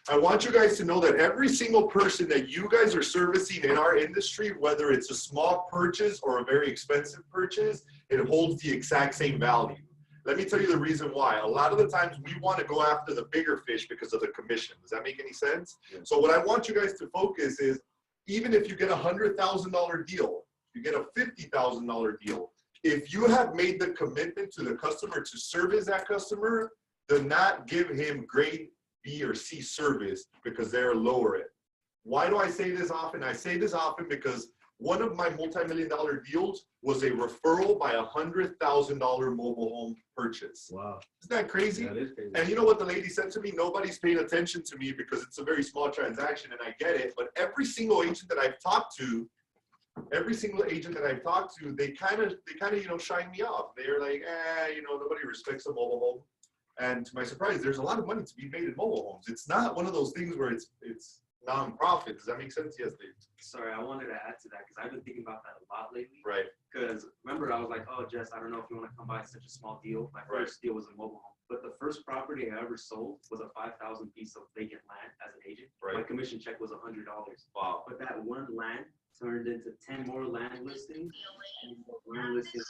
I want you guys to know that every single person that you guys are servicing in our industry, whether it's a small purchase or a very expensive purchase, it holds the exact same value. Let me tell you the reason why. A lot of the times we want to go after the bigger fish because of the commission. Does that make any sense? Yeah. So what I want you guys to focus is, even if you get a $100,000 deal, you get a $50,000 deal, if you have made the commitment to the customer to service that customer, do not give him grade B or C service because they're lower it. Why do I say this often? I say this often because one of my multi-million-dollar deals was a referral by a $100,000 mobile home purchase. Wow. Isn't that crazy? That is crazy. And you know what the lady said to me? Nobody's paying attention to me because it's a very small transaction, and I get it. But every single agent that I've talked to, they kind of, you know, shine me off. They're like, you know, nobody respects a mobile home. And to my surprise, there's a lot of money to be made in mobile homes. It's not one of those things where it's non-profit. Does that make sense? Yes, Dave. Sorry, I wanted to add to that because I've been thinking about that a lot lately. Right. Because remember, I was like, oh, Jess, I don't know if you want to come by such a small deal. My first deal was a mobile home. But the first property I ever sold was a 5,000 piece of vacant land as an agent. Right. My commission check was $100. Wow. But that one land turned into 10 more land listings. And land listings.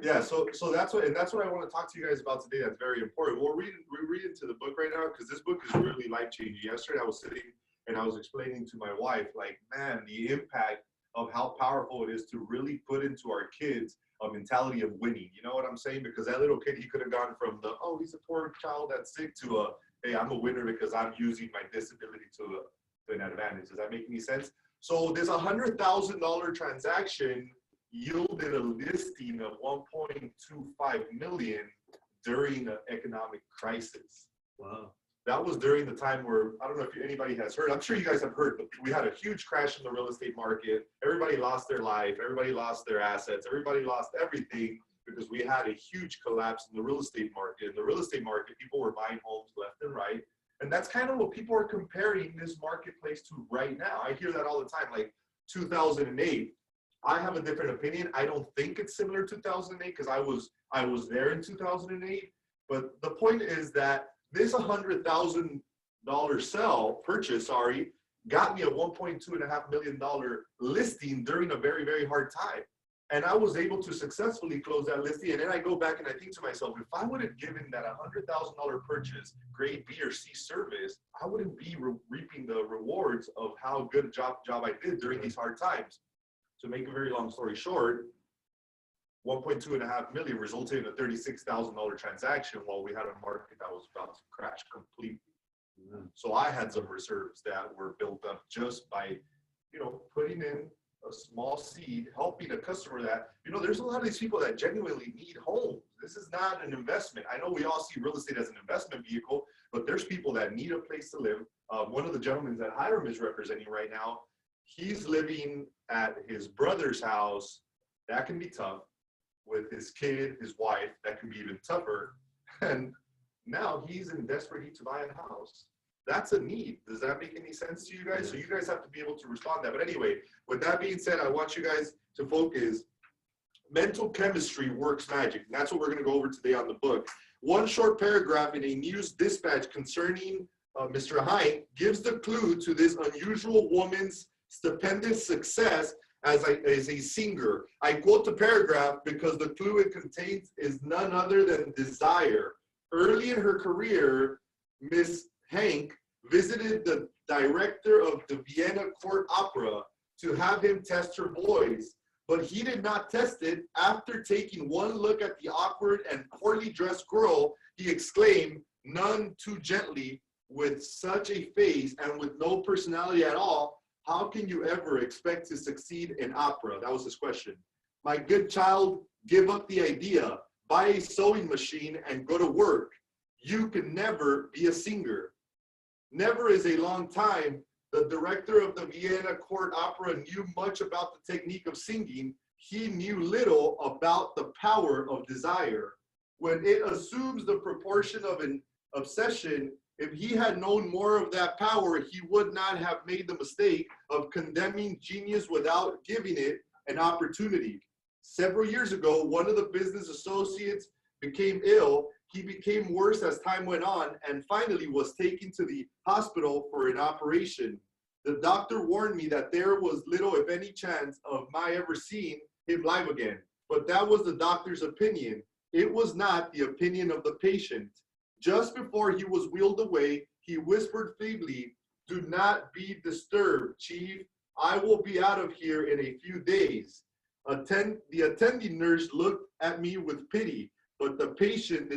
Yeah, so that's what I want to talk to you guys about today. That's very important. We're reading into the book right now because this book is really life-changing. Yesterday I was sitting and I was explaining to my wife, like, man, the impact of how powerful it is to really put into our kids a mentality of winning. You know what I'm saying? Because that little kid, he could have gone from the, oh, he's a poor child that's sick, to a, hey, I'm a winner because I'm using my disability to an advantage. Does that make any sense? So this $100,000 transaction yielded a listing of 1.25 million during the economic crisis. Wow. That was during the time where, I don't know if anybody has heard, I'm sure you guys have heard, but we had a huge crash in the real estate market. Everybody lost their life. Everybody lost their assets. Everybody lost everything because we had a huge collapse in the real estate market. In the real estate market, people were buying homes left and right. And that's kind of what people are comparing this marketplace to right now. I hear that all the time, like 2008. I have a different opinion. I don't think it's similar to 2008 because I was there in 2008. But the point is that this $100,000 purchase, got me a $1.25 million listing during a very, very hard time. And I was able to successfully close that listing. And then I go back and I think to myself, if I would have given that $100,000 purchase grade B or C service, I wouldn't be reaping the rewards of how good a job I did during these hard times. To make a very long story short, 1.25 million resulted in a $36,000 transaction while we had a market that was about to crash completely. Mm-hmm. So I had some reserves that were built up just by, you know, putting in a small seed, helping a customer that, you know, there's a lot of these people that genuinely need homes. This is not an investment. I know we all see real estate as an investment vehicle, but there's people that need a place to live. One of the gentlemen that Hiram is representing right now, he's living at his brother's house. That can be tough. With his kid, his wife, that can be even tougher. And now he's in desperate need to buy a house. That's a need. Does that make any sense to you guys? So you guys have to be able to respond to that. But anyway, with that being said, I want you guys to focus. Mental chemistry works magic. And that's what we're going to go over today on the book. One short paragraph in a news dispatch concerning Mr. Hine gives the clue to this unusual woman's stupendous success as a singer. I quote the paragraph because the clue it contains is none other than desire. Early in her career, Miss Hank visited the director of the Vienna Court Opera to have him test her voice, but he did not test it. After taking one look at the awkward and poorly dressed girl, he exclaimed, none too gently, with such a face and with no personality at all, how can you ever expect to succeed in opera? That was his question. My good child, give up the idea. Buy a sewing machine and go to work. You can never be a singer. Never is a long time. The director of the Vienna Court Opera knew much about the technique of singing. He knew little about the power of desire. When it assumes the proportion of an obsession, if he had known more of that power, he would not have made the mistake of condemning genius without giving it an opportunity. Several years ago, one of the business associates became ill. He became worse as time went on and finally was taken to the hospital for an operation. The doctor warned me that there was little, if any, chance of my ever seeing him live again. But that was the doctor's opinion. It was not the opinion of the patient. Just before he was wheeled away, he whispered feebly, "Do not be disturbed, Chief. I will be out of here in a few days." The attending nurse looked at me with pity, but the patient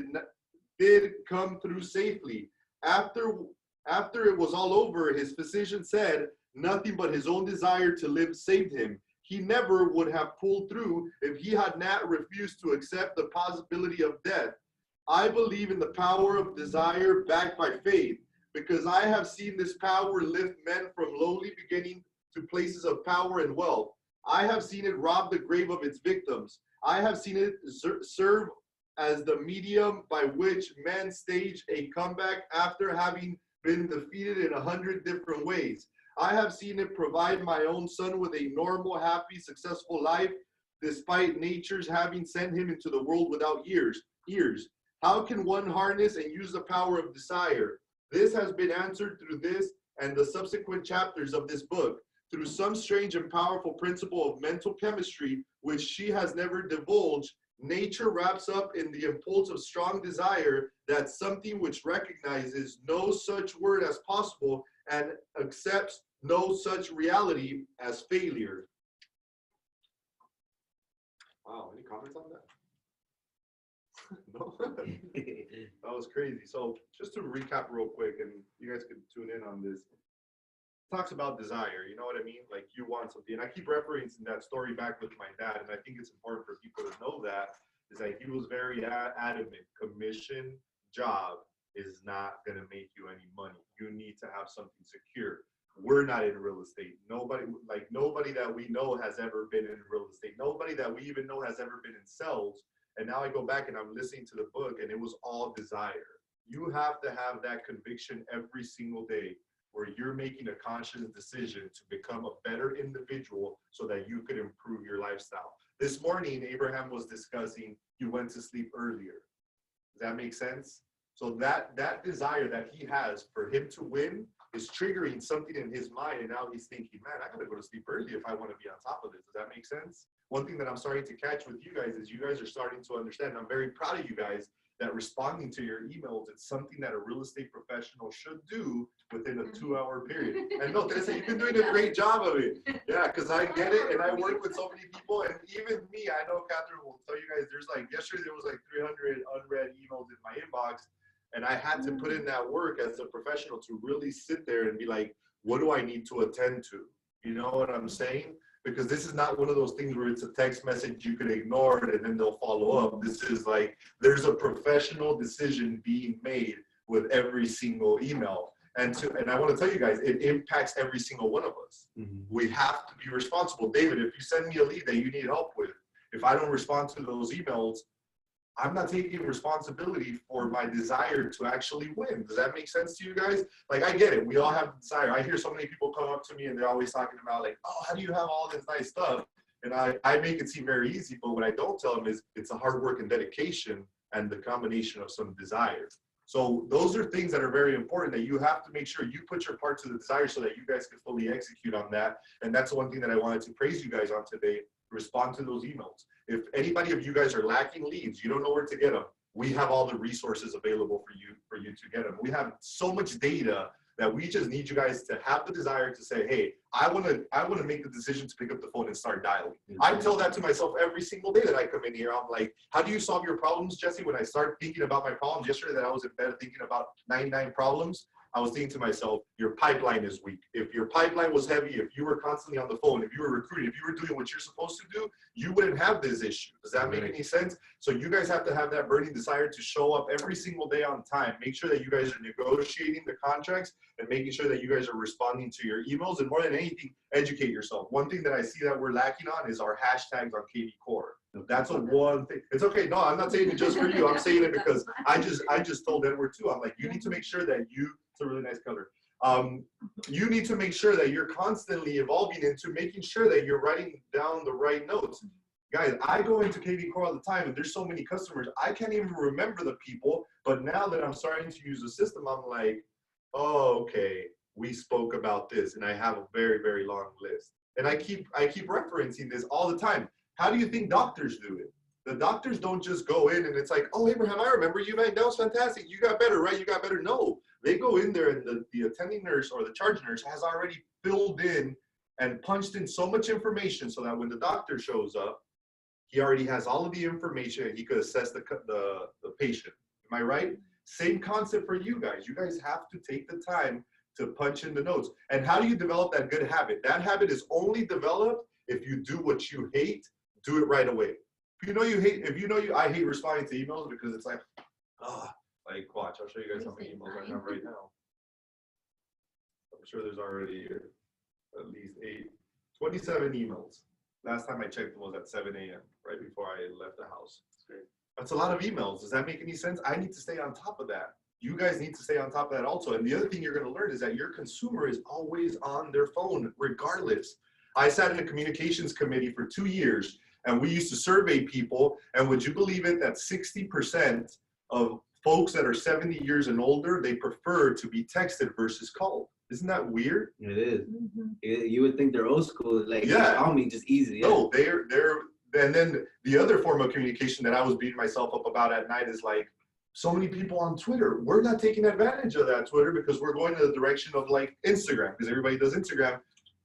did come through safely. After it was all over, his physician said nothing but his own desire to live saved him. He never would have pulled through if he had not refused to accept the possibility of death. I believe in the power of desire backed by faith, because I have seen this power lift men from lowly beginning to places of power and wealth. I have seen it rob the grave of its victims. I have seen it serve as the medium by which men stage a comeback after having been defeated in 100 different ways. I have seen it provide my own son with a normal, happy, successful life, despite nature's having sent him into the world without ears. How can one harness and use the power of desire? This has been answered through this and the subsequent chapters of this book, through some strange and powerful principle of mental chemistry, which she has never divulged. Nature wraps up in the impulse of strong desire that something which recognizes no such word as possible and accepts no such reality as failure. Wow, any comments on that? No? That was crazy. So just to recap real quick, and you guys can tune in on this. Talks about desire, you know what I mean? Like you want something. And I keep referencing that story back with my dad, and I think it's important for people to know that, is that he was very adamant. Commission job is not going to make you any money. You need to have something secure. We're not in real estate. Nobody that we know has ever been in real estate. Nobody that we even know has ever been in sales. And now I go back and I'm listening to the book, and it was all desire. You have to have that conviction every single day, where you're making a conscious decision to become a better individual so that you could improve your lifestyle. This morning, Abraham was discussing you went to sleep earlier. Does that make sense? So that desire that he has for him to win is triggering something in his mind, and now he's thinking, man, I gotta go to sleep early if I want to be on top of this. Does that make sense? One thing that I'm starting to catch with you guys is you guys are starting to understand, and I'm very proud of you guys, that responding to your emails, it's something that a real estate professional should do within a 2-hour period. And no, Teresa, you've been doing a great job of it. Yeah, because I get it, and I work with so many people, and even me, I know Catherine will tell you guys, there's like, yesterday there was like 300 unread emails in my inbox, and I had to put in that work as a professional to really sit there and be like, what do I need to attend to? You know what I'm saying? Because this is not one of those things where it's a text message you can ignore it and then they'll follow up. This is like, there's a professional decision being made with every single email. And I want to tell you guys, it impacts every single one of us. Mm-hmm. We have to be responsible. David, if you send me a lead that you need help with, if I don't respond to those emails, I'm not taking responsibility for my desire to actually win. Does that make sense to you guys? Like, I get it. We all have desire. I hear so many people come up to me and they're always talking about like, oh, how do you have all this nice stuff? And I make it seem very easy, but what I don't tell them is it's a hard work and dedication and the combination of some desire. So those are things that are very important, that you have to make sure you put your part to the desire so that you guys can fully execute on that. And that's one thing that I wanted to praise you guys on today. Respond to those emails. If anybody of you guys are lacking leads, you don't know where to get them, we have all the resources available for you to get them. We have so much data that we just need you guys to have the desire to say, hey, I want to make the decision to pick up the phone and start dialing. Mm-hmm. I tell that to myself every single day that I come in here. I'm like, how do you solve your problems, Jesse? When I start thinking about my problems, yesterday that I was in bed thinking about 99 problems, I was thinking to myself, your pipeline is weak. If your pipeline was heavy, if you were constantly on the phone, if you were recruiting, if you were doing what you're supposed to do, you wouldn't have this issue. Does that make any sense? So you guys have to have that burning desire to show up every single day on time. Make sure that you guys are negotiating the contracts and making sure that you guys are responding to your emails. And more than anything, educate yourself. One thing that I see that we're lacking on is our hashtags on KV Core. That's a one thing. It's okay. No, I'm not saying it just for you. I'm saying it because I just told Edward too. I'm like, you need to make sure that it's a really nice color. You need to make sure that you're constantly evolving into making sure that you're writing down the right notes. Guys, I go into KV Core all the time, and there's so many customers, I can't even remember the people But now that I'm starting to use the system, I'm like, oh, okay, we spoke about this, and I have a very, very long list. And I keep referencing this all the time. How do you think doctors do it? The doctors don't just go in and it's like, oh, Abraham, I remember you, man. That was fantastic. You got better, right? You got better. No, they go in there and the attending nurse or the charge nurse has already filled in and punched in so much information so that when the doctor shows up, he already has all of the information and he could assess the patient. Am I right? Same concept for you guys. You guys have to take the time to punch in the notes. And how do you develop that good habit? That habit is only developed if you do what you hate, do it right away. If you know you hate, I hate responding to emails because it's like, like watch, I'll show you guys how many emails I have right now. I'm sure there's already at least 27 emails. Last time I checked it was at 7 a.m. right before I left the house. That's a lot of emails. Does that make any sense? I need to stay on top of that. You guys need to stay on top of that also. And the other thing you're going to learn is that your consumer is always on their phone regardless. I sat in a communications committee for 2 years and we used to survey people. And would you believe it that 60% of folks that are 70 years and older, they prefer to be texted versus called. Isn't that weird? It is. You would think they're old school, like, yeah. Call me, just easy. Yeah. No, they're, and then the other form of communication that I was beating myself up about at night is like, so many people on Twitter, we're not taking advantage of that Twitter because we're going in the direction of like Instagram, because everybody does Instagram.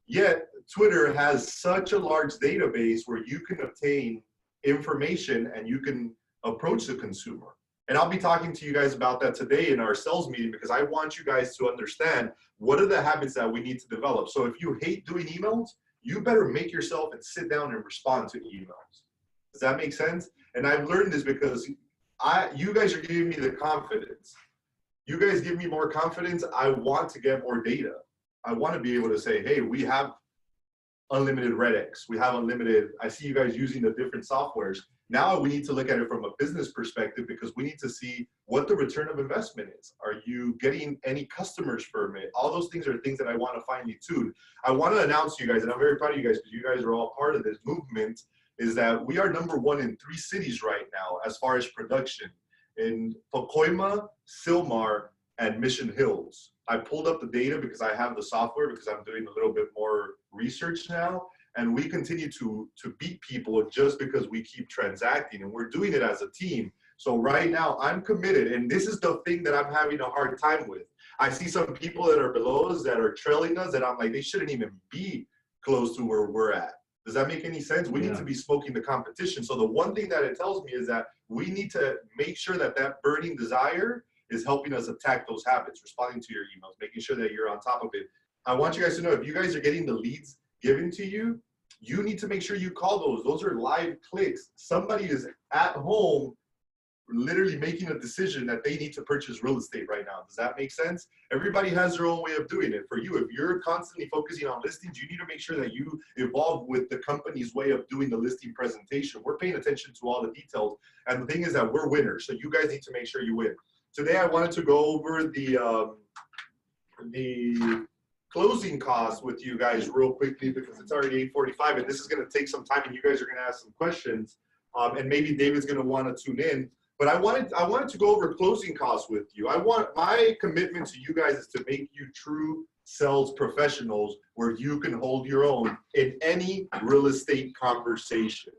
Yet Twitter has such a large database where you can obtain information and you can approach the consumer. And I'll be talking to you guys about that today in our sales meeting because I want you guys to understand what are the habits that we need to develop. So if you hate doing emails, you better make yourself and sit down and respond to emails. Does that make sense? And I've learned this because you guys are giving me the confidence. You guys give me more confidence. I want to get more data. I want to be able to say, hey, we have unlimited Redx. We have unlimited, I see you guys using the different softwares. Now we need to look at it from a business perspective because we need to see what the return of investment is. Are you getting any customers from it? All those things are things that I want to finely tune. I want to announce to you guys, and I'm very proud of you guys because you guys are all part of this movement, is that we are #1 in 3 cities right now as far as production. In Pacoima, Silmar, and Mission Hills. I pulled up the data because I have the software because I'm doing a little bit more research now. And we continue to beat people just because we keep transacting and we're doing it as a team. So right now I'm committed, and this is the thing that I'm having a hard time with. I see some people that are below us that are trailing us that I'm like, they shouldn't even be close to where we're at. Does that make any sense? We need to be smoking the competition. So the one thing that it tells me is that we need to make sure that that burning desire is helping us attack those habits, responding to your emails, making sure that you're on top of it. I want you guys to know if you guys are getting the leads given to you, you need to make sure you call those. Those are live clicks. Somebody is at home literally making a decision that they need to purchase real estate right now. Does that make sense? Everybody has their own way of doing it. For you, if you're constantly focusing on listings, you need to make sure that you evolve with the company's way of doing the listing presentation. We're paying attention to all the details. And the thing is that we're winners. So you guys need to make sure you win. Today, I wanted to go over the closing costs with you guys real quickly because it's already 8:45 and this is going to take some time and you guys are going to ask some questions and maybe David's going to want to tune in. But I wanted to go over closing costs with you. My commitment to you guys is to make you true sales professionals where you can hold your own in any real estate conversation.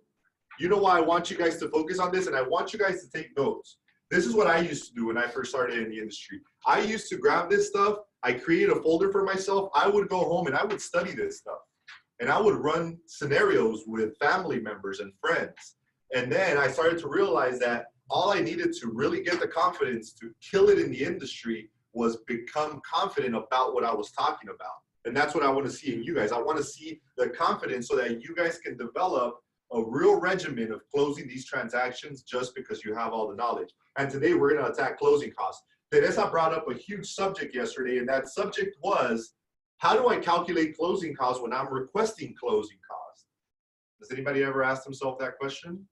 You know why I want you guys to focus on this, and I want you guys to take notes. This is what I used to do when I first started in the industry. I used to grab this stuff. I created a folder for myself. I would go home and I would study this stuff. And I would run scenarios with family members and friends. And then I started to realize that all I needed to really get the confidence to kill it in the industry was become confident about what I was talking about. And that's what I want to see in you guys. I want to see the confidence so that you guys can develop a real regimen of closing these transactions just because you have all the knowledge. And today we're going to attack closing costs. Teresa brought up a huge subject yesterday, and that subject was, how do I calculate closing costs when I'm requesting closing costs? Does anybody ever ask themselves that question?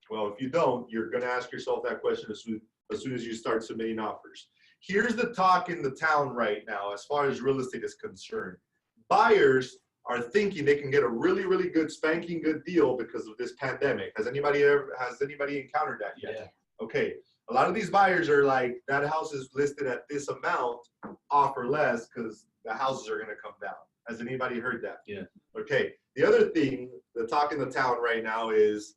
Well, if you don't, you're going to ask yourself that question as soon as you start submitting offers. Here's the talk in the town right now as far as real estate is concerned. Buyers are thinking they can get a really, really good spanking good deal because of this pandemic. Has anybody encountered that yet? Yeah. Okay. A lot of these buyers are like, that house is listed at this amount, offer less because the houses are going to come down. Has anybody heard that? Yeah. Okay. The other thing, the talk in the town right now is,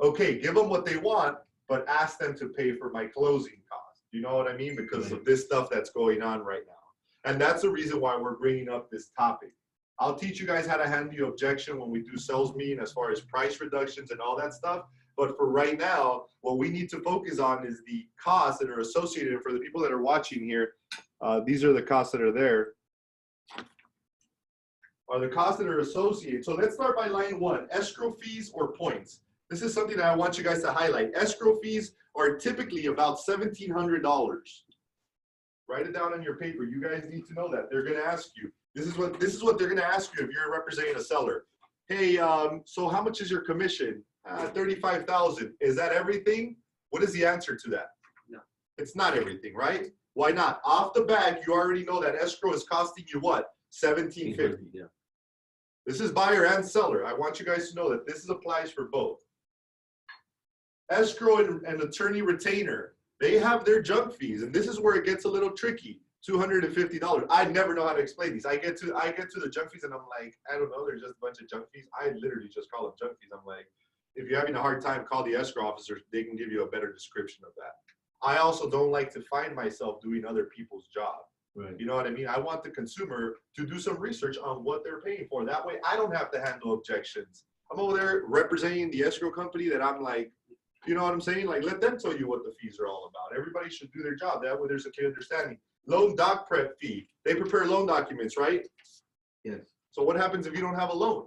okay, give them what they want, but ask them to pay for my closing costs. You know what I mean? Because of this stuff that's going on right now. And that's the reason why we're bringing up this topic. I'll teach you guys how to handle your objection when we do sales meeting as far as price reductions and all that stuff. But for right now, what we need to focus on is the costs that are associated. For the people that are watching here, these are the costs that are there. Are the costs that are associated. So let's start by line 1, escrow fees or points. This is something that I want you guys to highlight. Escrow fees are typically about $1,700. Write it down on your paper. You guys need to know that. They're going to ask you. This is what they're going to ask you if you're representing a seller. Hey, so how much is your commission? 35,000. Is that everything? What is the answer to that? No. It's not everything, right? Why not? Off the bat, you already know that escrow is costing you what? $1,750. Yeah. This is buyer and seller. I want you guys to know that this applies for both. Escrow and attorney retainer, they have their junk fees, and this is where it gets a little tricky. $250. I never know how to explain these. I get to the junk fees and I'm like, I don't know, there's just a bunch of junk fees. I literally just call them junk fees. I'm like, if you're having a hard time, call the escrow officer. They can give you a better description of that. I also don't like to find myself doing other people's job. Right. You know what I mean? I want the consumer to do some research on what they're paying for. That way I don't have to handle objections. I'm over there representing the escrow company that I'm like, you know what I'm saying? Like, let them tell you what the fees are all about. Everybody should do their job. That way there's a clear understanding. Loan doc prep fee. They prepare loan documents, right? Yes. So what happens if you don't have a loan?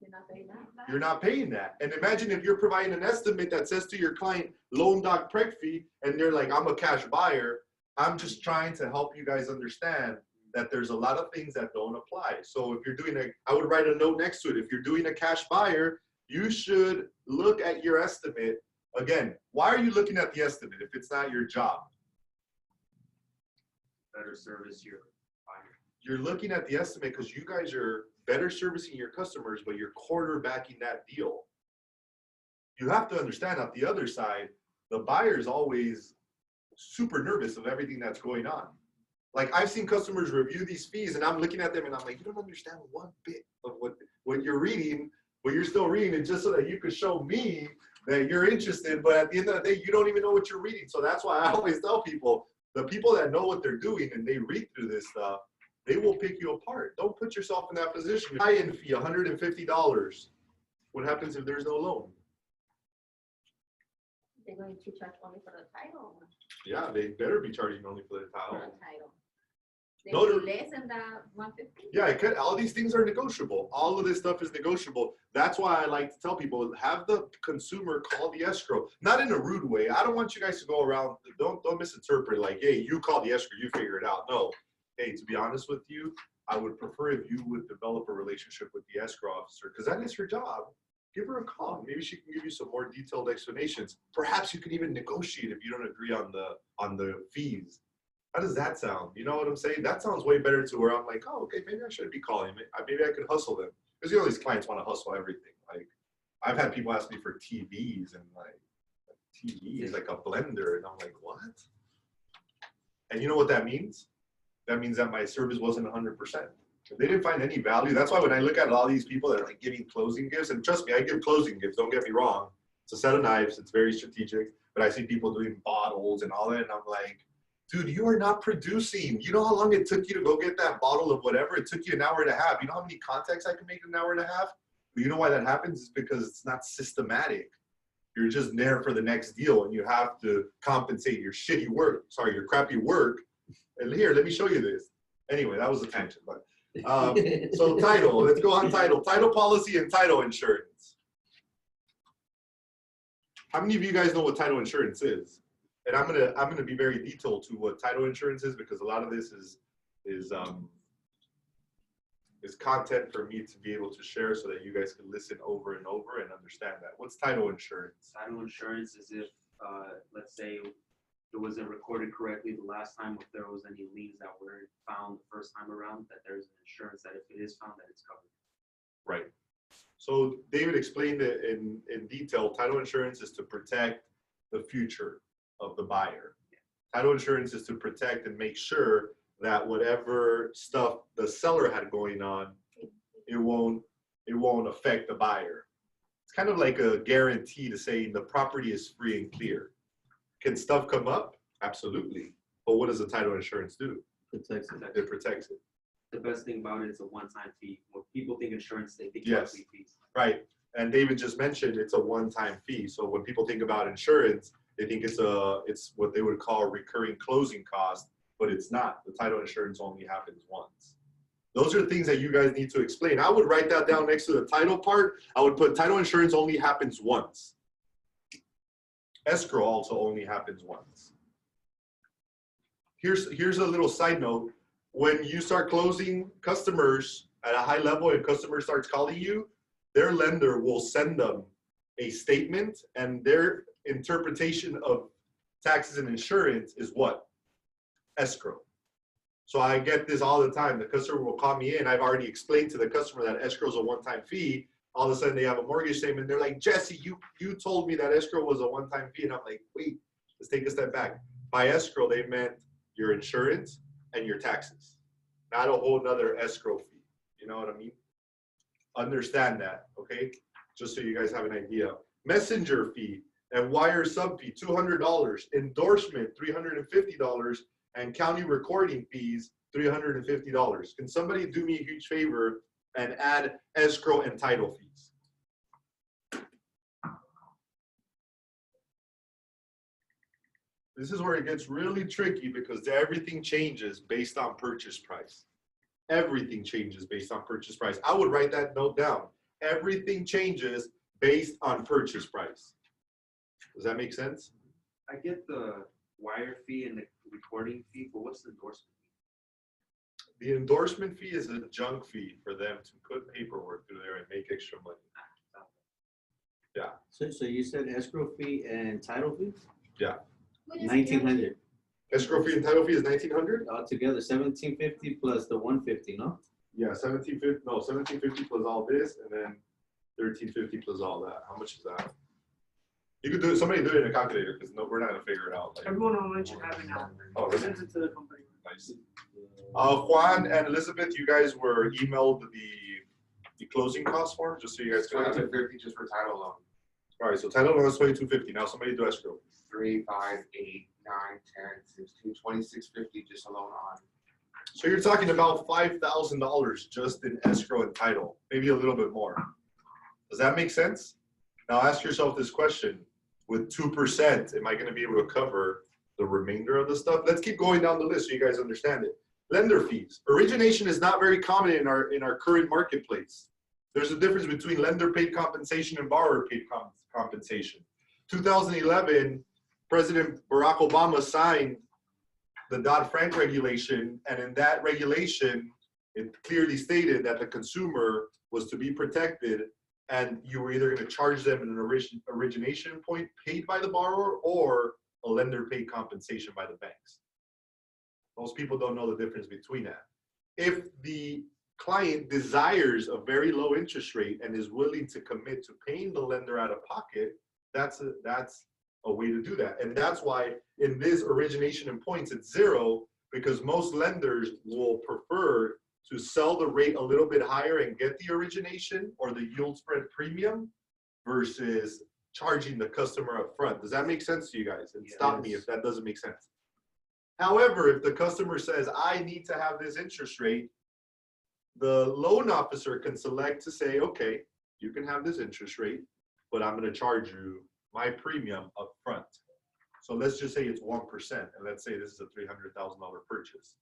You're not paying that. You're not paying that. And imagine if you're providing an estimate that says to your client, loan doc prep fee, and they're like, I'm a cash buyer. I'm just trying to help you guys understand that there's a lot of things that don't apply. So if you're doing I would write a note next to it. If you're doing a cash buyer, you should look at your estimate. Again, why are you looking at the estimate if it's not your job? Better service your buyer. You're looking at the estimate because you guys are better servicing your customers, but you're quarterbacking that deal. You have to understand on the other side, the buyer is always super nervous of everything that's going on. Like I've seen customers review these fees and I'm looking at them and I'm like, you don't understand one bit of what you're reading, but you're still reading it just so that you could show me that you're interested. But at the end of the day, you don't even know what you're reading. So that's why I always tell people, the people that know what they're doing and they read through this stuff, they will pick you apart. Don't put yourself in that position. Buy-in fee, $150. What happens if there's no loan? They're going to charge only for the title. Yeah, they better be charging only for the For title. the title. They No, will do less than that 150. Yeah, it could, all these things are negotiable. All of this stuff is negotiable. That's why I like to tell people, have the consumer call the escrow. Not in a rude way. I don't want you guys to go around, don't misinterpret like, hey, you call the escrow, you figure it out. No. Hey, to be honest with you, I would prefer if you would develop a relationship with the escrow officer, because that is her job. Give her a call. Maybe she can give you some more detailed explanations. Perhaps you can even negotiate if you don't agree on the fees. How does that sound? You know what I'm saying? That sounds way better to where I'm like, oh, okay, maybe I should be calling. Maybe I could hustle them. Because you know these clients want to hustle everything. Like I've had people ask me for TVs and like TV is like a blender, and I'm like, what? And you know what that means? That means that my service wasn't 100%. They didn't find any value. That's why when I look at all these people that are like giving closing gifts, and trust me, I give closing gifts, don't get me wrong. It's a set of knives, it's very strategic, but I see people doing bottles and all that, and I'm like, dude, you are not producing. You know how long it took you to go get that bottle of whatever? It took you an hour and a half. You know how many contacts I can make in an hour and a half? But you know why that happens? It's because it's not systematic. You're just there for the next deal, and you have to compensate your shitty work, sorry, your crappy work. And here, let me show you this. Anyway, that was a tangent, but so title, let's go on title policy and title insurance. How many of you guys know what title insurance is? And I'm gonna be very detailed to what title insurance is, because a lot of this is content for me to be able to share so that you guys can listen over and over and understand that. What's title insurance? Title insurance is if, let's say, it wasn't recorded correctly the last time, if there was any liens that were found the first time around, that there's an insurance that if it is found, that it's covered. Right. So David explained it in detail. Title insurance is to protect the future of the buyer. Title insurance is to protect and make sure that whatever stuff the seller had going on, it won't affect the buyer. It's kind of like a guarantee to say the property is free and clear. Can stuff come up? Absolutely. But what does the title insurance do? Protects it. It protects it. The best thing about it is a one-time fee. When people think insurance, they think Yes. monthly fees. Right. And David just mentioned it's a one-time fee. So when people think about insurance, they think it's what they would call recurring closing cost, but it's not. The title insurance only happens once. Those are things that you guys need to explain. I would write that down next to the title part. I would put title insurance only happens once. Escrow also only happens once. Here's a little side note. When you start closing customers at a high level and customer starts calling you, their lender will send them a statement, and their interpretation of taxes and insurance is what? Escrow. So I get this all the time. The customer will call me in. I've already explained to the customer that escrow is a one-time fee. All of a sudden they have a mortgage statement. They're like, Jesse, you told me that escrow was a one-time fee. And I'm like, wait, let's take a step back. By escrow, they meant your insurance and your taxes, not a whole nother escrow fee. You know what I mean? Understand that, okay? Just so you guys have an idea. Messenger fee and wire sub fee, $200. Endorsement, $350. And county recording fees, $350. Can somebody do me a huge favor and add escrow and title fees? This is where it gets really tricky because everything changes based on purchase price. Everything changes based on purchase price. I would write that note down. Everything changes based on purchase price. Does that make sense? I get the wire fee and the recording fee, but what's the endorsement fee? The endorsement fee is a junk fee for them to put paperwork through there and make extra money. Yeah. So you said escrow fee and title fee? Yeah. 1900 Escrow fee and title fee is 1900. altogether. 1750 plus the 150, no? Yeah, 1750. No, 1750 plus all this, and then 1350 plus all that. How much is that? You could do it. Somebody do it in a calculator because no, we're not gonna figure it out. Like, Everyone online should have it now. oh, really? Send it to the company. Nice. Juan and Elizabeth, you guys were emailed the closing cost form just so you guys can have it. $22.50 just for title alone. All right, so title loan is $22.50. Now somebody do escrow. 3, 5, 8, 9, 10, 16, $26.50 just alone on. So you're talking about $5,000 just in escrow and title, maybe a little bit more. Does that make sense? Now ask yourself this question: with 2%, am I going to be able to cover the remainder of the stuff? Let's keep going down the list so you guys understand it. Lender fees. Origination is not very common in our current marketplace. There's a difference between lender paid compensation and borrower paid compensation. 2011, President Barack Obama signed the Dodd-Frank regulation, and in that regulation, it clearly stated that the consumer was to be protected, and you were either going to charge them an origination point paid by the borrower or a lender paid compensation by the banks. Most people don't know the difference between that. If the client desires a very low interest rate and is willing to commit to paying the lender out of pocket, that's a way to do that. And that's why in this origination and points, it's 0, because most lenders will prefer to sell the rate a little bit higher and get the origination or the yield spread premium versus charging the customer up front. Does that make sense to you guys? And stop me if that doesn't make sense. However, if the customer says, I need to have this interest rate, the loan officer can select to say, okay, you can have this interest rate, but I'm going to charge you my premium up front. So let's just say it's 1%, and let's say this is a $300,000 purchase.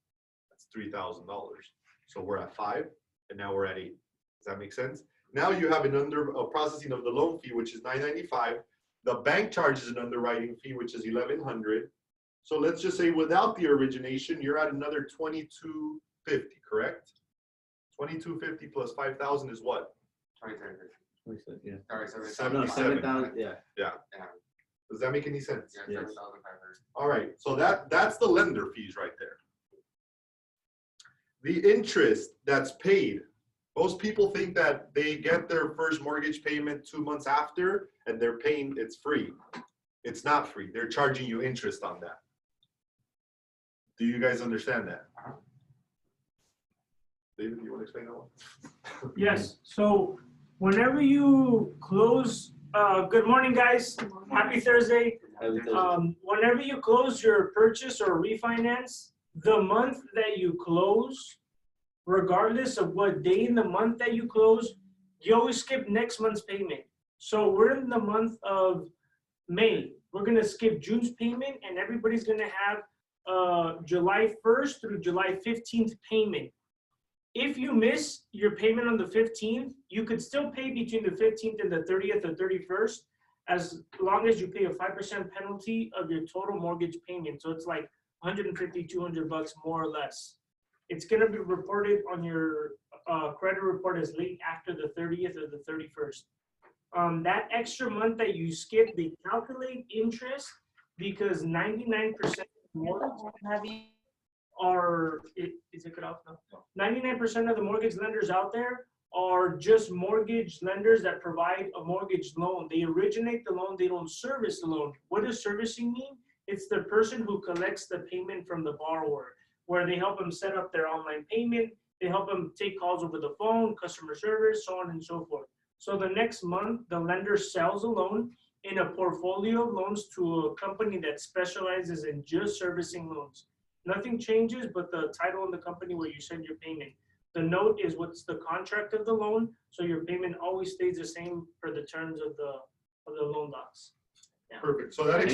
That's $3,000. So we're at 5, and now we're at 8. Does that make sense? Now you have a processing of the loan fee, which is $995. The bank charges an underwriting fee, which is $1,100. So let's just say without the origination, you're at another $2,250, correct? $2,250 plus 5,000 is what? 27.50. Yeah. Sorry, 7,000. Yeah. Does that make any sense? Yeah, Yes. 7,500. All right, so that's the lender fees right there. The interest that's paid. Most people think that they get their first mortgage payment 2 months after and they're paying, it's free. It's not free. They're charging you interest on that. Do you guys understand that? David, you want to explain that one? Yes, so whenever you close, good morning, guys. Happy Thursday. Whenever you close your purchase or refinance, the month that you close, regardless of what day in the month that you close, you always skip next month's payment. So we're in the month of May. We're gonna skip June's payment, and everybody's gonna have July 1st through July 15th payment. If you miss your payment on the 15th, you could still pay between the 15th and the 30th or 31st, as long as you pay a 5% penalty of your total mortgage payment. So it's like 150, 200 bucks more or less. It's gonna be reported on your credit report as late after the 30th or the 31st. That extra month that you skip, they calculate interest because 99% is it cut off now? 99% of the mortgage lenders out there are just mortgage lenders that provide a mortgage loan. They originate the loan, they don't service the loan. What does servicing mean? It's the person who collects the payment from the borrower, where they help them set up their online payment, they help them take calls over the phone, customer service, so on and so forth. So the next month, the lender sells a loan in a portfolio of loans to a company that specializes in just servicing loans. Nothing changes but the title and the company where you send your payment. The note is what's the contract of the loan, so your payment always stays the same for the terms of the loan docs. Yeah. Perfect. So that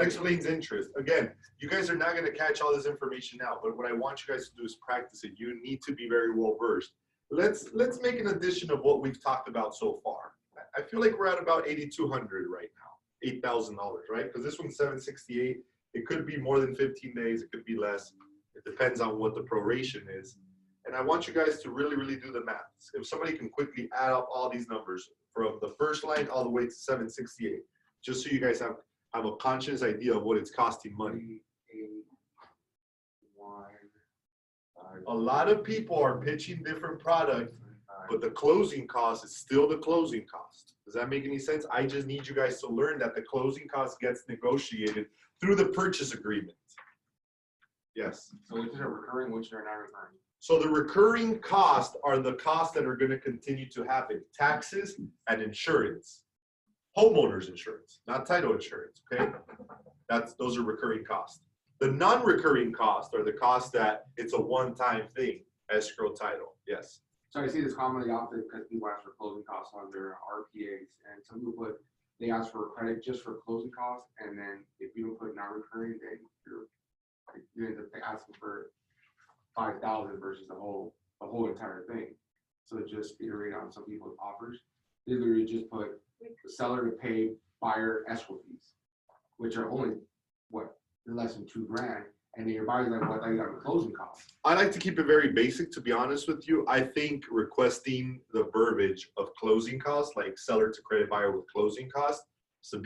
explains interest. Again, you guys are not going to catch all this information now, but what I want you guys to do is practice it. You need to be very well versed. Let's make an addition of what we've talked about so far. I feel like we're at about 8,200 right now, $8,000, right? Because this one's 768. It could be more than 15 days. It could be less. It depends on what the proration is. And I want you guys to really, really do the math. If somebody can quickly add up all these numbers from the first line all the way to 768, just so you guys have a conscious idea of what it's costing money. 8, 1, 5. A lot of people are pitching different products, but the closing cost is still the closing cost. Does that make any sense? I just need you guys to learn that the closing cost gets negotiated through the purchase agreement. Yes. So which are recurring, which are not recurring? So the recurring costs are the costs that are going to continue to happen. Taxes and insurance. Homeowners insurance, not title insurance, okay? Those are recurring costs. The non-recurring costs are the costs that it's a one-time thing, escrow, title, yes. So I see this commonly often because people ask for closing costs on their RPAs, and some people they ask for a credit just for closing costs, and then if you don't put non-recurring, then you end up asking for $5,000 versus the whole entire thing. So just iterate on some people's offers. They literally just put the seller to pay buyer escrow fees, which are only less than $2,000, and then your buyer's like, "Well, I thought you got the closing costs." I like to keep it very basic, to be honest with you. I think requesting the verbiage of closing costs, like seller to credit buyer with closing costs, should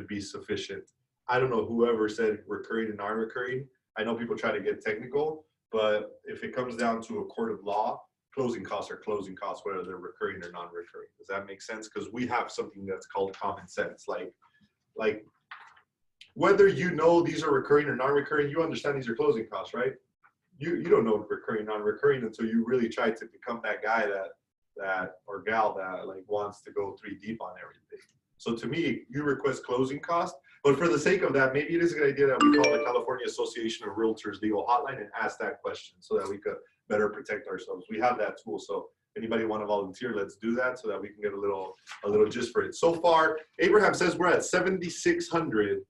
be sufficient. I don't know whoever said recurring and non-recurring. I know people try to get technical, but if it comes down to a court of law, closing costs are closing costs, whether they're recurring or non-recurring. Does that make sense? Because we have something that's called common sense. Like whether you know these are recurring or non-recurring, you understand these are closing costs, right? You don't know recurring, non-recurring until you really try to become that guy that or gal that like wants to go 3 deep on everything. So to me, you request closing costs, but for the sake of that, maybe it is a good idea that we call the California Association of Realtors legal hotline and ask that question so that we could better protect ourselves. We have that tool, so anybody want to volunteer, let's do that so that we can get a little gist for it. So far, Abraham says we're at $7,600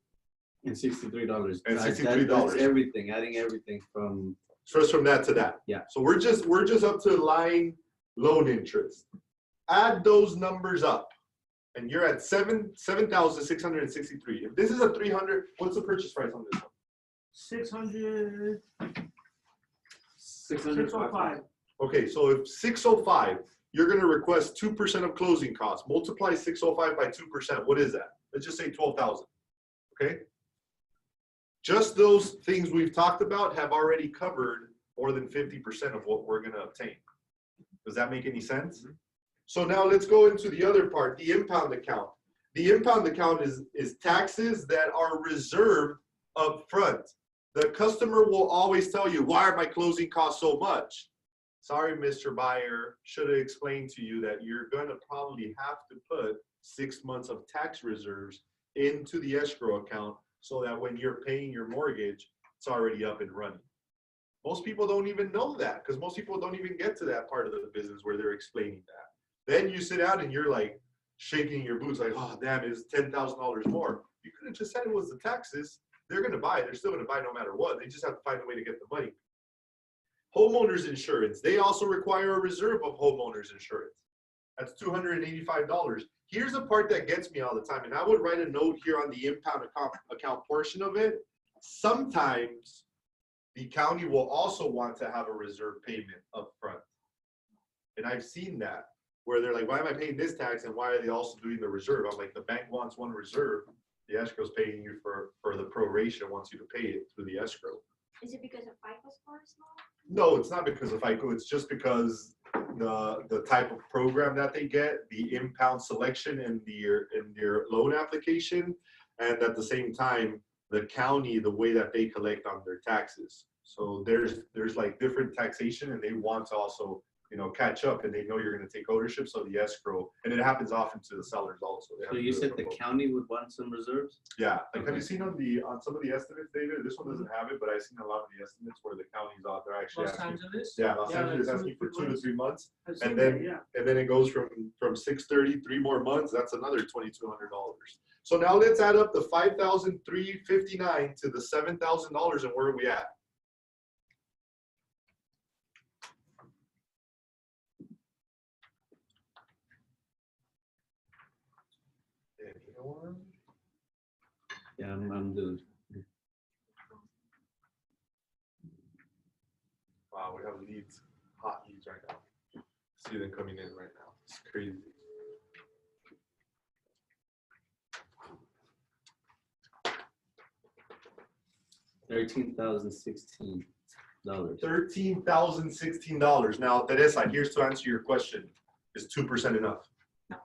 and $63. And $63. That's everything, adding everything from. First from that to that. Yeah. So we're just up to line loan interest. Add those numbers up, and you're at 7,663. If this is a 300, what's the purchase price on this one? 600. 605. Okay, so if 605, you're going to request 2% of closing costs. Multiply 605 by 2%. What is that? Let's just say 12,000. Okay. Just those things we've talked about have already covered more than 50% of what we're going to obtain. Does that make any sense? So now let's go into the other part, the impound account. The impound account is taxes that are reserved up front. The customer will always tell you, why are my closing costs so much? Sorry, Mr. Buyer, should have explained to you that you're gonna probably have to put 6 months of tax reserves into the escrow account so that when you're paying your mortgage, it's already up and running. Most people don't even know that because most people don't even get to that part of the business where they're explaining that. Then you sit down and you're like shaking your boots like, oh, damn, it's $10,000 more. You could have just said it was the taxes. They're going to buy. They're still going to buy no matter what. They just have to find a way to get the money. Homeowners insurance. They also require a reserve of homeowners insurance. That's $285. Here's the part that gets me all the time. And I would write a note here on the impound account portion of it. Sometimes the county will also want to have a reserve payment up front. And I've seen that where they're like, why am I paying this tax? And why are they also doing the reserve? I'm like, the bank wants one reserve. The escrow is paying you for the proration, wants you to pay it through the escrow. Is it because of FICO scores now? No, it's not because of FICO. It's just because the type of program that they get, the impound selection in their loan application, and at the same time, the county, the way that they collect on their taxes. So there's like different taxation, and they want to also, you know, catch up, and they know you're going to take ownership. So the escrow, and it happens often to the sellers also. So you said the county would want some reserves? Yeah, like have you seen on some of the estimates, David? This one doesn't have it, but I've seen a lot of the estimates where the county's out there actually Los asking. Angeles? Yeah, Los Yeah, Angeles like asking 2 for to 2 to 3 months, I've seen and that, then yeah. it goes from 630, 3 more months. That's another $2,200. So now let's add up the $5,359 to the $7,000, and where are we at? Anyone? Yeah, I'm doing. Wow, we have leads, hot leads right now. See them coming in right now. It's crazy. $13,016. $13,016. Now, Teresa, here's to answer your question. Is 2% enough? No.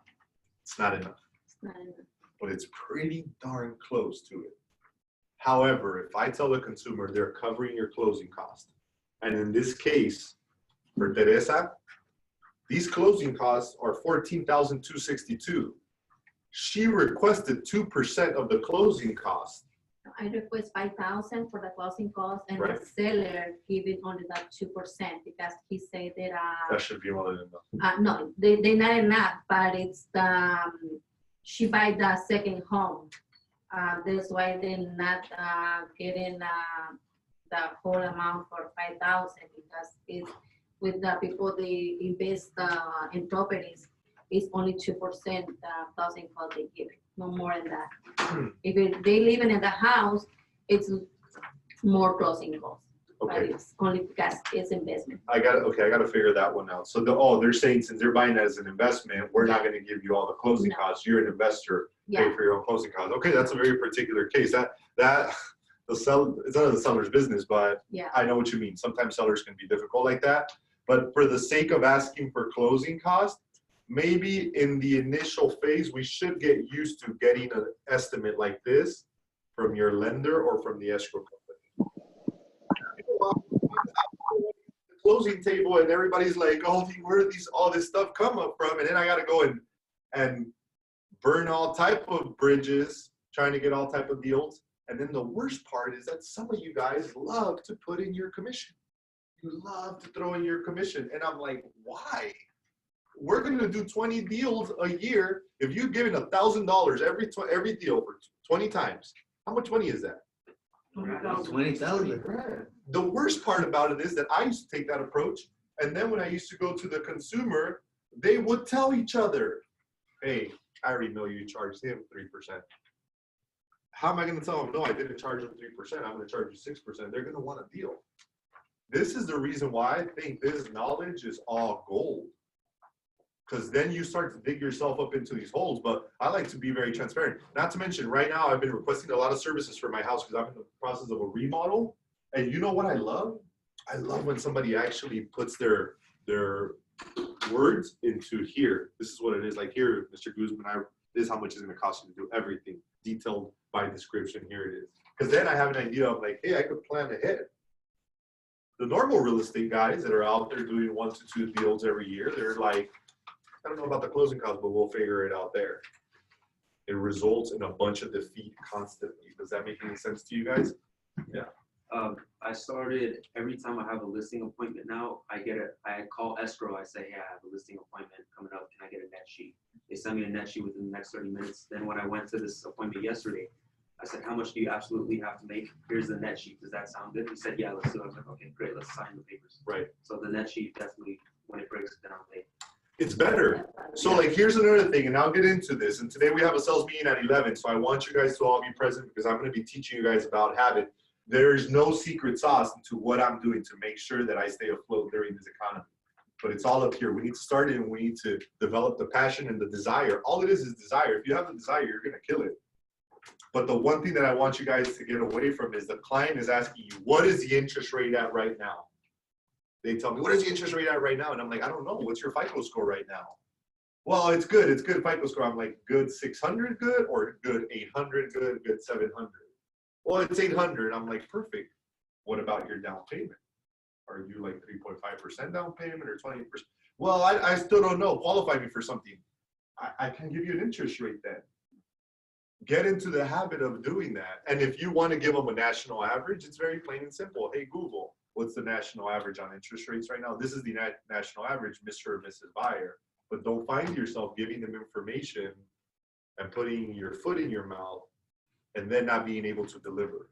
It's not enough, It's not enough. but it's pretty darn close to it. However, if I tell the consumer they're covering your closing cost, and in this case, for Teresa, these closing costs are $14,262. She requested 2% of the closing cost. I request 5,000 for the closing cost, and Right. the seller giving only that 2% because he said That that should be more than enough. no, they not enough, but it's she buy the second home. That's why they're not getting the whole amount for 5,000 because it's with the people they invest in properties. It's only 2% closing cost they give it, no more than that. If they living in the house, it's more closing costs. But Okay, it's only because it's investment. I got to figure that one out. So they're saying since they're buying it as an investment, we're not going to give you all the closing No. costs. You're an investor, pay Yeah, for your own closing costs. Okay, that's a very particular case. It's none of the seller's business, but yeah. I know what you mean. Sometimes sellers can be difficult like that. But for the sake of asking for closing costs, maybe in the initial phase, we should get used to getting an estimate like this from your lender or from the escrow company. The closing table and everybody's like, oh, where did all this stuff come up from? And then I got to go and burn all type of bridges, trying to get all type of deals. And then the worst part is that some of you guys love to put in your commission. You love to throw in your commission. And I'm like, why? We're going to do 20 deals a year. If you've given $1,000 every deal for 20 times, how much money is that? 20,000. The worst part about it is that I used to take that approach. And then when I used to go to the consumer, they would tell each other, hey, I already know you charged him 3%. How am I going to tell them, no, I didn't charge them 3%. I'm going to charge you 6%. They're going to want a deal. This is the reason why I think this knowledge is all gold. Because then you start to dig yourself up into these holes. But I like to be very transparent. Not to mention, right now, I've been requesting a lot of services for my house because I'm in the process of a remodel. And you know what I love? I love when somebody actually puts their words into here. This is what it is. Like here, Mr. Guzman, This is how much it's gonna cost you to do everything, detailed by description, here it is. Because then I have an idea of like, hey, I could plan ahead. The normal real estate guys that are out there doing 1 to 2 deals every year, they're like, I don't know about the closing costs, but we'll figure it out there. It results in a bunch of defeat constantly. Does that make any sense to you guys? I started, every time I have a listing appointment now, I call escrow, I say, yeah, I have a listing appointment coming up, can I get a net sheet? They send me a net sheet within the next 30 minutes. Then when I went to this appointment yesterday, I said, how much do you absolutely have to make? Here's the net sheet, does that sound good? He said, yeah, let's do it. I was like, okay, great, let's sign the papers. Right. So the net sheet definitely, when it breaks down, It's better. So like, here's another thing, and I'll get into this. And today we have a sales meeting at 11, so I want you guys to all be present because I'm going to be teaching you guys about habit. There's no secret sauce into what I'm doing to make sure that I stay afloat during this economy. But it's all up here. We need to start it, and we need to develop the passion and the desire. All it is desire. If you have the desire, you're going to kill it. But the one thing that I want you guys to get away from is the client is asking you, what is the interest rate at right now? They tell me, what is the interest rate at right now? And I'm like, I don't know. What's your FICO score right now? Well, it's good. It's good FICO score. I'm like, good 600 good or good 800 good, good 700? Well, it's 800. I'm like, perfect. What about your down payment? Are you like 3.5% down payment or 20%? Well, I still don't know. Qualify me for something. I can give you an interest rate then. Get into the habit of doing that. And if you want to give them a national average, it's very plain and simple. Hey, Google, what's the national average on interest rates right now? This is the national average, Mr. or Mrs. Buyer. But don't find yourself giving them information and putting your foot in your mouth and then not being able to deliver.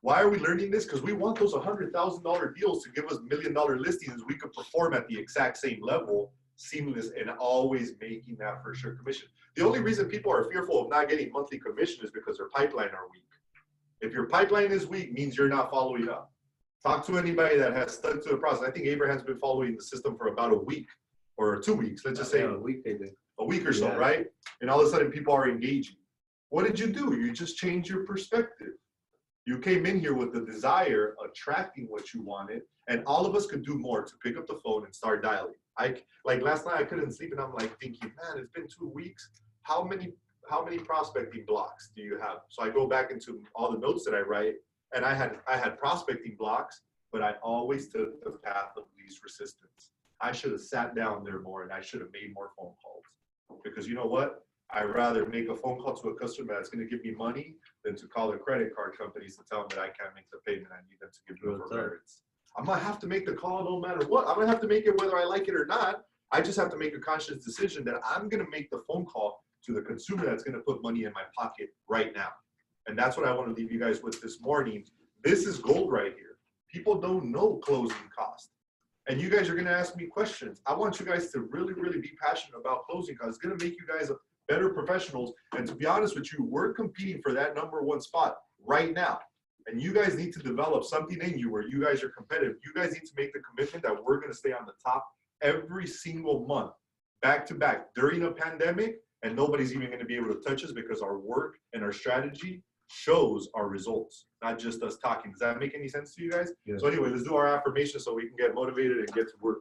Why are we learning this? Because we want those $100,000 deals to give us $1 million listings. We could perform at the exact same level, seamless, and always making that for sure commission. The only reason people are fearful of not getting monthly commission is because their pipeline are weak. If your pipeline is weak, means you're not following up. Talk to anybody that has stuck to the process. I think Abraham's been following the system for about a week or 2 weeks. Let's just say a week or so, right? And all of a sudden people are engaging. What did you do? You just changed your perspective. You came in here with the desire, attracting what you wanted, and all of us could do more to pick up the phone and start dialing. Like last night I couldn't sleep and I'm like thinking, man, it's been 2 weeks. How many prospecting blocks do you have? So I go back into all the notes that I write, and I had prospecting blocks, but I always took the path of least resistance. I should have sat down there more and I should have made more phone calls. Because you know what? I'd rather make a phone call to a customer that's going to give me money than to call the credit card companies to tell them that I can't make the payment. I need them to give me forbearance. I'm going to have to make the call no matter what. I'm going to have to make it whether I like it or not. I just have to make a conscious decision that I'm going to make the phone call to the consumer that's going to put money in my pocket right now. And that's what I want to leave you guys with this morning. This is gold right here. People don't know closing costs. And you guys are going to ask me questions. I want you guys to really, really be passionate about closing costs. It's going to make you guys better professionals. And to be honest with you, we're competing for that #1 spot right now. And you guys need to develop something in you where you guys are competitive. You guys need to make the commitment that we're going to stay on the top every single month, back to back, during a pandemic, and nobody's even going to be able to touch us because our work and our strategy shows our results, not just us talking. Does that make any sense to you guys? Yes. So anyway, let's do our affirmation so we can get motivated and get to work.